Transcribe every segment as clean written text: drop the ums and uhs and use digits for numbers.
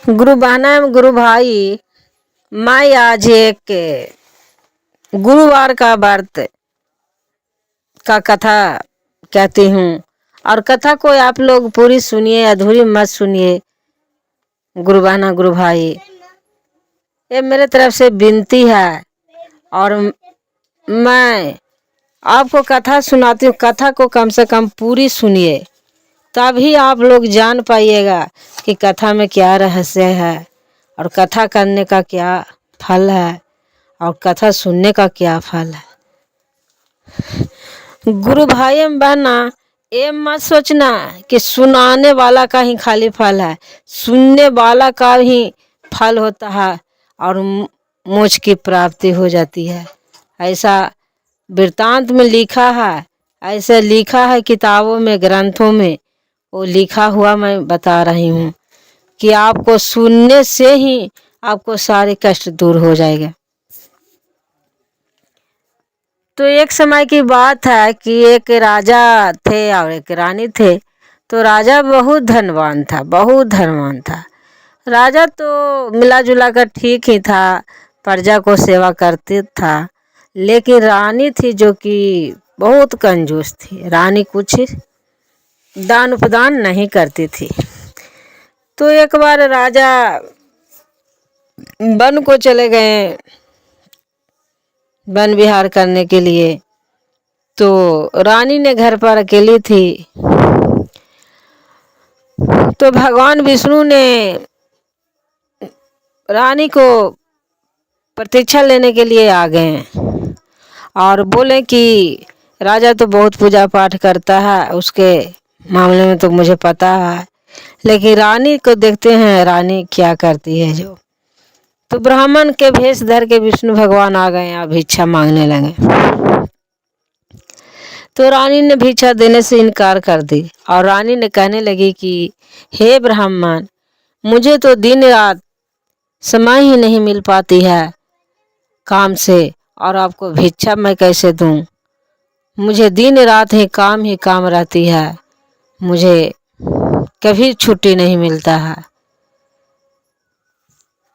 गुरु बहना एवं गुरु भाई, मैं आज एक गुरुवार का व्रत का कथा कहती हूँ। और कथा को आप लोग पूरी सुनिए, अधूरी मत सुनिए। गुरु बहना गुरु भाई, ये मेरे तरफ से विनती है। और मैं आपको कथा सुनाती हूँ, कथा को कम से कम पूरी सुनिए, तभी आप लोग जान पाइएगा कि कथा में क्या रहस्य है और कथा करने का क्या फल है और कथा सुनने का क्या फल है। गुरु भाई एवं बहना, ये मत सोचना कि सुनाने वाला का ही खाली फल है, सुनने वाला का ही फल होता है और मोक्ष की प्राप्ति हो जाती है। ऐसा वृत्तांत में लिखा है, ऐसे लिखा है किताबों में, ग्रंथों में, वो लिखा हुआ मैं बता रही हूँ कि आपको सुनने से ही आपको सारे कष्ट दूर हो जाएगा। तो एक समय की बात है कि एक राजा थे और एक रानी थे। तो राजा बहुत धनवान था, बहुत धनवान था। राजा तो मिला जुला कर ठीक ही था, प्रजा को सेवा करते था। लेकिन रानी थी जो कि बहुत कंजूस थी। रानी कुछ दान उपदान नहीं करती थी। तो एक बार राजा वन को चले गए, वन विहार करने के लिए। तो रानी ने घर पर अकेली थी। तो भगवान विष्णु ने रानी को प्रतीक्षा लेने के लिए आ गए और बोले कि राजा तो बहुत पूजा पाठ करता है, उसके मामले में तो मुझे पता है, लेकिन रानी को देखते हैं रानी क्या करती है जो। तो ब्राह्मण के भेष धर के विष्णु भगवान आ गए और भिक्षा मांगने लगे। तो रानी ने भिक्षा देने से इनकार कर दी और रानी ने कहने लगी कि हे ब्राह्मण, मुझे तो दिन रात समय ही नहीं मिल पाती है काम से, और आपको भिक्षा मैं कैसे दूं? मुझे दिन रात ही काम रहती है, मुझे कभी छुट्टी नहीं मिलता है।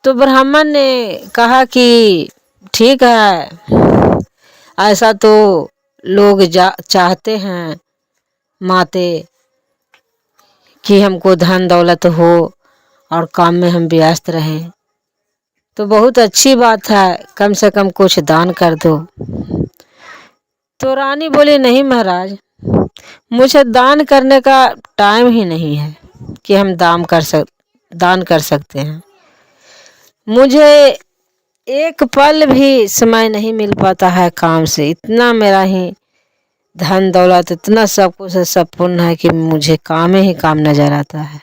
तो ब्राह्मण ने कहा कि ठीक है, ऐसा तो लोग चाहते हैं माते कि हमको धन दौलत हो और काम में हम व्यस्त रहें, तो बहुत अच्छी बात है, कम से कम कुछ दान कर दो। तो रानी बोली नहीं महाराज, मुझे दान करने का टाइम ही नहीं है कि हम दान कर सकते हैं। मुझे एक पल भी समय नहीं मिल पाता है काम से, इतना मेरा ही धन दौलत, इतना सब कुछ सब पूर्ण है कि मुझे काम ही काम नजर आता है।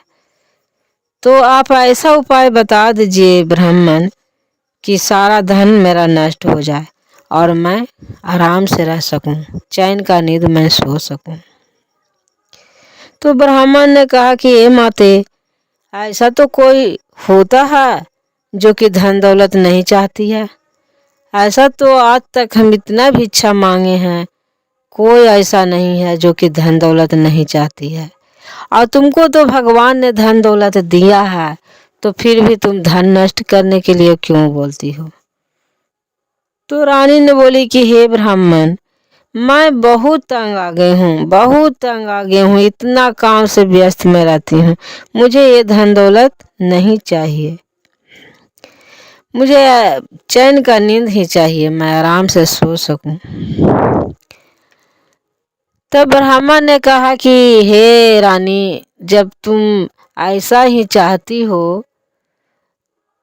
तो आप ऐसा उपाय बता दीजिए ब्राह्मण कि सारा धन मेरा नष्ट हो जाए और मैं आराम से रह सकूं, चैन का नींद मैं सो सकूं। तो ब्राह्मण ने कहा कि ए माते, ऐसा तो कोई होता है जो कि धन दौलत नहीं चाहती है? ऐसा तो आज तक हम इतना भिक्षा मांगे हैं, कोई ऐसा नहीं है जो कि धन दौलत नहीं चाहती है। और तुमको तो भगवान ने धन दौलत दिया है, तो फिर भी तुम धन नष्ट करने के लिए क्यों बोलती हो? तो रानी ने बोली कि हे ब्राह्मण, मैं बहुत तंग आ गई हूँ, बहुत तंग आ गई हूँ, इतना काम से व्यस्त मैं रहती हूँ, मुझे ये धन दौलत नहीं चाहिए, मुझे चैन का नींद ही चाहिए, मैं आराम से सो सकूं। तब ब्राह्मण ने कहा कि हे रानी, जब तुम ऐसा ही चाहती हो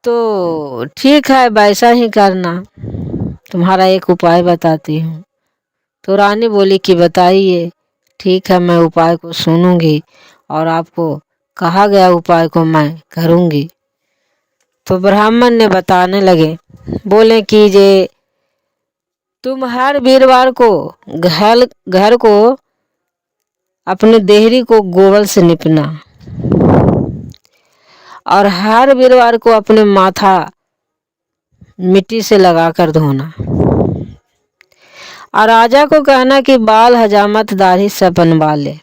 तो ठीक है, वैसा ही करना, तुम्हारा एक उपाय बताती हूँ। तो रानी बोली कि बताइए। ठीक है, मैं उपाय को सुनूंगी और आपको कहा गया उपाय को मैं करूंगी। तो ब्राह्मण ने बताने लगे, बोले कि जे तुम हर वीरवार को घर को अपने देहरी को गोबर से निपना और हर वीरवार को अपने माथा मिट्टी से लगाकर धोना, और राजा को कहना कि बाल हजामत दाढ़ी सब बनवा ले,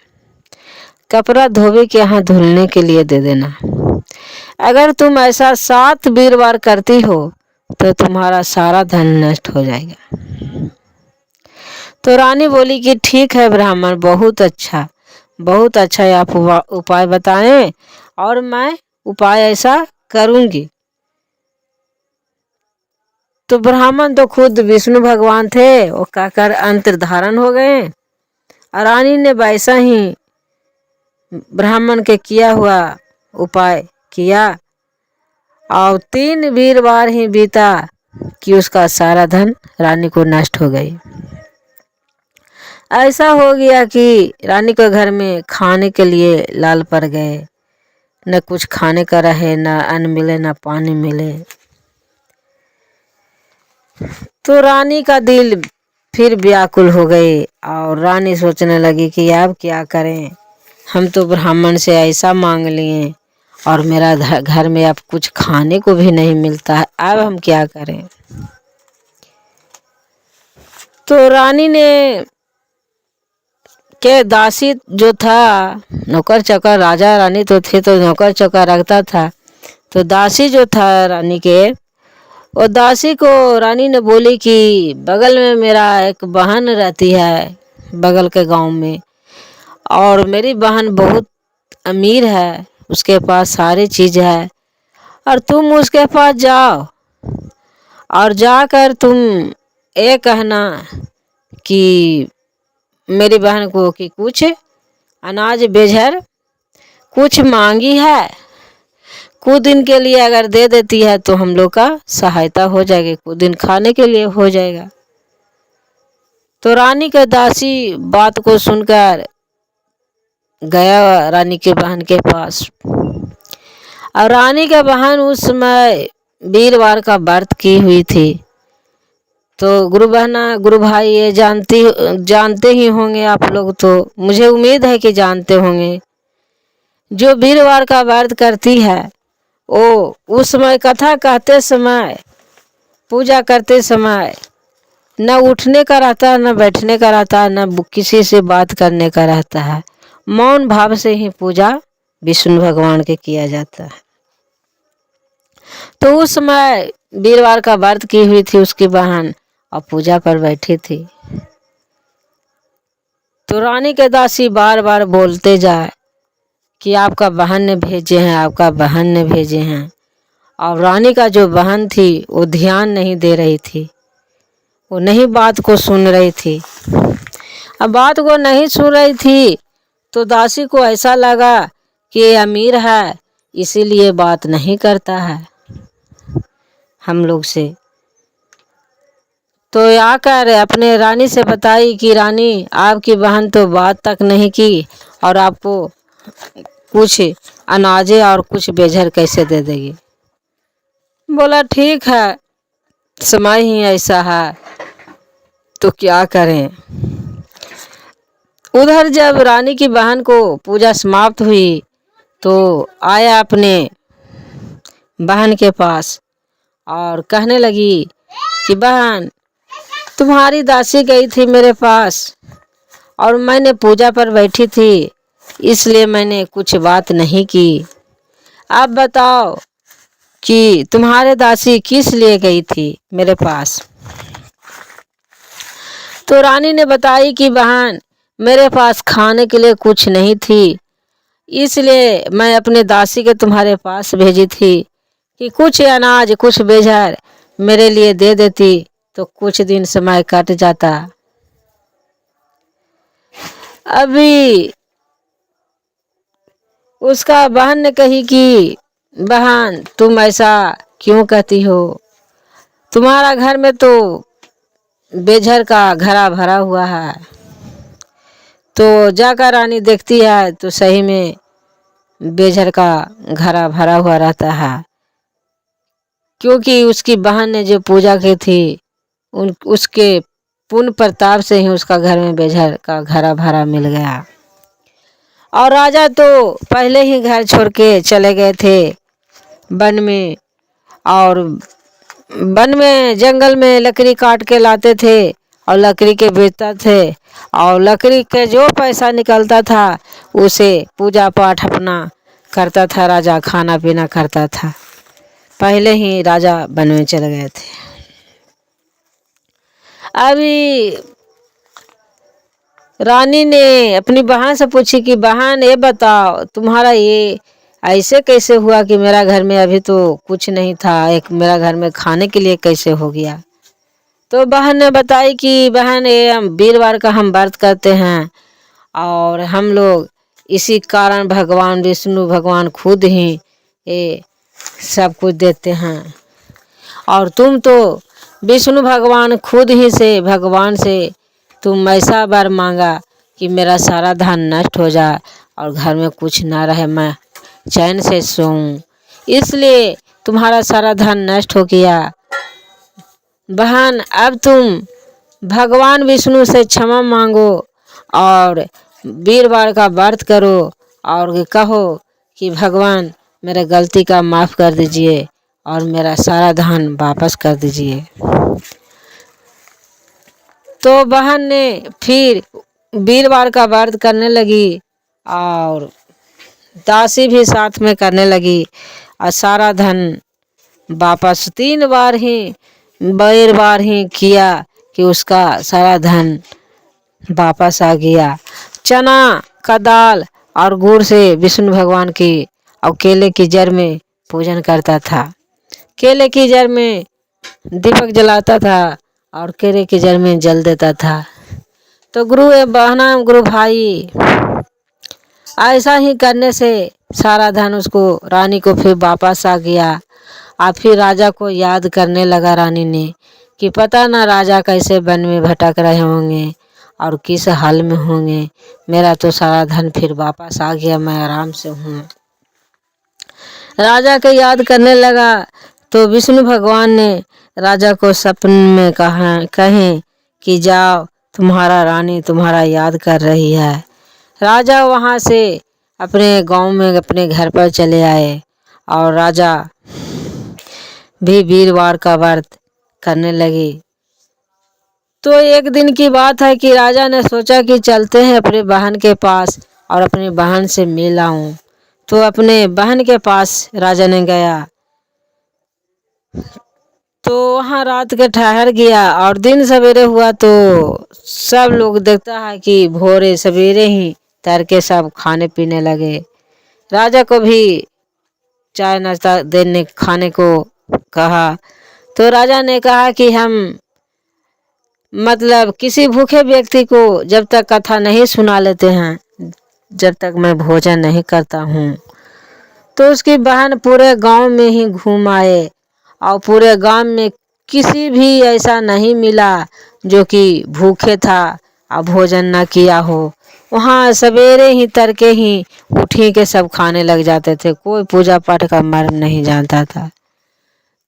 कपड़ा धोबी के यहाँ धुलने के लिए दे देना। अगर तुम ऐसा 7 वीरवार करती हो तो तुम्हारा सारा धन नष्ट हो जाएगा। तो रानी बोली कि ठीक है ब्राह्मण, बहुत अच्छा है, आप उपाय बताएं और मैं उपाय ऐसा करूंगी। तो ब्राह्मण तो खुद विष्णु भगवान थे, वो कहकर अंतर्धारण हो गए। और रानी ने वैसा ही ब्राह्मण के किया हुआ उपाय किया और 3 वीरवार ही बीता कि उसका सारा धन रानी को नष्ट हो गई। ऐसा हो गया कि रानी के घर में खाने के लिए लाल पड़ गए, न कुछ खाने का रहे, न अन्न मिले, न पानी मिले। तो रानी का दिल फिर व्याकुल हो गई और रानी सोचने लगी कि अब क्या करें, हम तो ब्राह्मण से ऐसा मांग लिए और मेरा घर में अब कुछ खाने को भी नहीं मिलता है, अब हम क्या करें। तो रानी ने के दासी जो था, नौकर चौकर, राजा रानी तो थे तो नौकर चौकर रखता था, तो दासी जो था रानी के, वो दासी को रानी ने बोली कि बगल में मेरा एक बहन रहती है, बगल के गांव में, और मेरी बहन बहुत अमीर है, उसके पास सारी चीज़ है, और तुम उसके पास जाओ और जाकर तुम ये कहना कि मेरी बहन को कि कुछ अनाज बेझर कुछ मांगी है, कुछ दिन के लिए अगर दे देती है तो हम लोग का सहायता हो जाएगी, कुछ दिन खाने के लिए हो जाएगा। तो रानी का दासी बात को सुनकर गया रानी के बहन के पास, और रानी का बहन उस समय वीरवार का व्रत की हुई थी। तो गुरु भाई ये जानते ही होंगे आप लोग, तो मुझे उम्मीद है कि जानते होंगे, जो वीरवार का व्रत करती है वो उस समय कथा कहते समय, पूजा करते समय न उठने का रहता है, न बैठने का रहता है, न किसी से बात करने का रहता है, मौन भाव से ही पूजा विष्णु भगवान के किया जाता है। तो उस समय वीरवार का व्रत की हुई थी उसकी बहन और पूजा पर बैठी थी। तो रानी के दासी बार बार बोलते जाए कि आपका बहन ने भेजे हैं, आपका बहन ने भेजे हैं, और रानी का जो बहन थी वो ध्यान नहीं दे रही थी, वो नहीं बात को सुन रही थी। अब बात को नहीं सुन रही थी तो दासी को ऐसा लगा कि ये अमीर है, इसीलिए बात नहीं करता है हम लोग से। तो आकर अपने रानी से बताई कि रानी, आपकी बहन तो बात तक नहीं की और आपको कुछ अनाजे और कुछ बेझर कैसे दे देगी। बोला ठीक है, समय ही ऐसा है तो क्या करें। उधर जब रानी की बहन को पूजा समाप्त हुई तो आया अपने बहन के पास और कहने लगी कि बहन, तुम्हारी दासी गई थी मेरे पास और मैंने पूजा पर बैठी थी, इसलिए मैंने कुछ बात नहीं की। आप बताओ कि तुम्हारे दासी किस लिए गई थी मेरे पास। तो रानी ने बताई कि बहन, मेरे पास खाने के लिए कुछ नहीं थी, इसलिए मैं अपने दासी के तुम्हारे पास भेजी थी कि कुछ अनाज कुछ बेझर मेरे लिए दे देती तो कुछ दिन समय कट जाता। अभी उसका बहन ने कही कि बहन, तुम ऐसा क्यों कहती हो, तुम्हारा घर में तो बेझर का घड़ा भरा हुआ है। तो जाकर रानी देखती है तो सही में बेझर का घड़ा भरा हुआ रहता है, क्योंकि उसकी बहन ने जो पूजा की थी उसके पुण्य प्रताप से ही उसका घर में बेझर का घड़ा भरा मिल गया। और राजा तो पहले ही घर छोड़ के चले गए थे वन में, और वन में जंगल में लकड़ी काट के लाते थे और लकड़ी के बेचता थे, और लकड़ी के जो पैसा निकलता था उसे पूजा पाठ अपना करता था राजा, खाना पीना करता था। पहले ही राजा वन में चले गए थे। अभी रानी ने अपनी बहन से पूछी कि बहन ये बताओ, तुम्हारा ये ऐसे कैसे हुआ कि मेरा घर में अभी तो कुछ नहीं था, एक मेरा घर में खाने के लिए कैसे हो गया। तो बहन ने बताई कि बहन ये हम वीरवार का हम व्रत करते हैं और हम लोग इसी कारण भगवान विष्णु भगवान खुद ही ये सब कुछ देते हैं। और तुम तो विष्णु भगवान खुद ही से भगवान से तुम ऐसा वर मांगा कि मेरा सारा धन नष्ट हो जाए और घर में कुछ ना रहे, मैं चैन से सोऊं, इसलिए तुम्हारा सारा धन नष्ट हो गया। बहन अब तुम भगवान विष्णु से क्षमा मांगो और वीरवार का व्रत करो और कहो कि भगवान मेरे गलती का माफ़ कर दीजिए और मेरा सारा धन वापस कर दीजिए। तो बहन ने फिर वीरवार का व्रत करने लगी और दासी भी साथ में करने लगी और सारा धन वापस 3 बार ही वीरवार ही किया कि उसका सारा धन वापस आ गया। चना का दाल और गुड़ से विष्णु भगवान की और केले की जड़ में पूजन करता था। केले की जड़ में दीपक जलाता था और केले की जड़ में जल देता था। तो गुरु बहना गुरु भाई ऐसा ही करने से सारा धन उसको रानी को फिर वापस आ गया। और फिर राजा को याद करने लगा रानी ने कि पता ना राजा कैसे वन में भटक रहे होंगे और किस हाल में होंगे, मेरा तो सारा धन फिर वापस आ गया, मैं आराम से हूँ। राजा के याद करने लगा तो विष्णु भगवान ने राजा को सपन में कहें कि जाओ, तुम्हारा रानी तुम्हारा याद कर रही है। राजा वहाँ से अपने गांव में अपने घर पर चले आए और राजा भी वीरवार का व्रत करने लगे। तो एक दिन की बात है कि राजा ने सोचा कि चलते हैं अपने बहन के पास और अपनी बहन से मिल आऊं। तो अपने बहन के पास राजा ने गया तो वहाँ रात के ठहर गया और दिन सवेरे हुआ तो सब लोग देखता है कि भोरे सवेरे ही तड़के सब खाने पीने लगे। राजा को भी चाय नाश्ता देने खाने को कहा। तो राजा ने कहा कि हम मतलब किसी भूखे व्यक्ति को जब तक कथा नहीं सुना लेते हैं, जब तक मैं भोजन नहीं करता हूँ। तो उसकी बहन पूरे गांव में ही घूम आए और पूरे गांव में किसी भी ऐसा नहीं मिला जो कि भूखे था और भोजन न किया हो। वहाँ सवेरे ही तड़के ही उठी के सब खाने लग जाते थे, कोई पूजा पाठ का मर्म नहीं जानता था।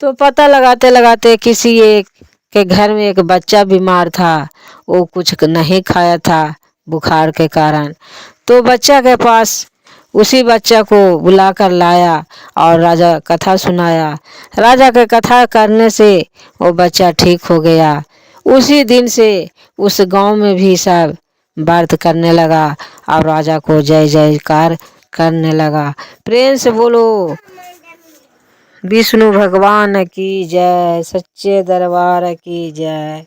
तो पता लगाते लगाते किसी एक के घर में एक बच्चा बीमार था, वो कुछ नहीं खाया था बुखार के कारण। तो बच्चा के पास उसी बच्चा को बुलाकर लाया और राजा कथा सुनाया। राजा के कथा करने से वो बच्चा ठीक हो गया। उसी दिन से उस गांव में भी सब व्रत करने लगा और राजा को जय जयकार करने लगा। प्रेम से बोलो विष्णु भगवान की जय, सच्चे दरबार की जय।